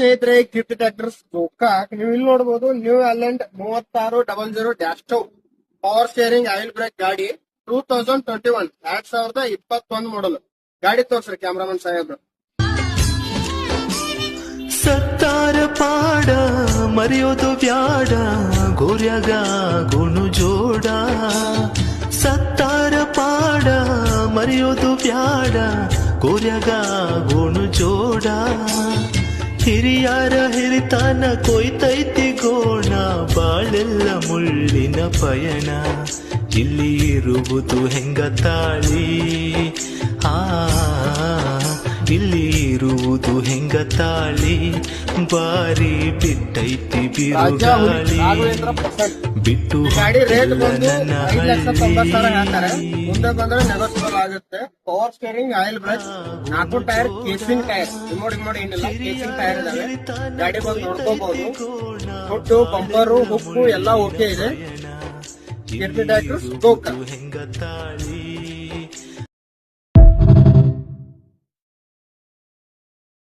ಸ್ನೇಹಿತರೆ, gift tractors Gokak ನೀವು ಇಲ್ಲಿ ನೋಡಬಹುದು. New Holland 3600-2 power steering oil brake ಗಾಡಿ 2021 2021 ಮಾಡಲ್ ಗಾಡಿ ತೋರ್ಸ್ರಿ ಕ್ಯಾಮ್ರಾಮನ್ ಸಾಹೇಬ್ರು. ಸತ್ತಾರ ಪಾಡ ಮರೆಯೋದು ಬ್ಯಾಡ ಗೋರ್ಯಾಗ ಗುಣು ಜೋಡ. ಸತ್ತಾರ ಪಾಡ ಮರೆಯೋದು ಬ್ಯಾಡ ಗೋರ್ಯಾಗ ಗುಣು ಜೋಡ. ಹಿರಿಯರ ಹಿರಿತಾನ ಕೊಯ್ತೈತಿ ಗೋಣ ಬಾಳೆಲ್ಲ ಮುಳ್ಳಿನ ಪಯಣ. ಇಲ್ಲಿ ಇರುವುದು ಹೆಂಗ ತಾಳಿ ಇಲ್ಲಿ ಇರುವುದು ಹೆಂಗ ತಾಳಿ. ಬಾರಿ ಬಿಟ್ಟೈತಿ ಬಿರುಗಾಳಿ ಬಿಟ್ಟು ಗಾಡಿ ರೇಟ್ ಬಂದು 5,90,000 ಹೇಳ್ತಾರೆ. ಮುಂದೆ ಬಂದ್ರೆ ನೆಗೋಸಿಯಬಲ್ ಆಗುತ್ತೆ. Power steering oil break 4 tyre casing tyre ನೋಡಿ ಏನಿಲ್ಲ ಕೇಸಿಂಗ್ ಟೈರ್ ಇದಾವೆ. ಗಾಡಿ ಬಂದು ನೋಡ್ಕೋಬಹುದು. ಫುಡ್ಡು ಬಂಪರು ಹುಕ್ಕು ಎಲ್ಲ ಓಕೆ ಇದೆ. Gift tractors Gokak. ಹೆಂಗ ತಾಳಿ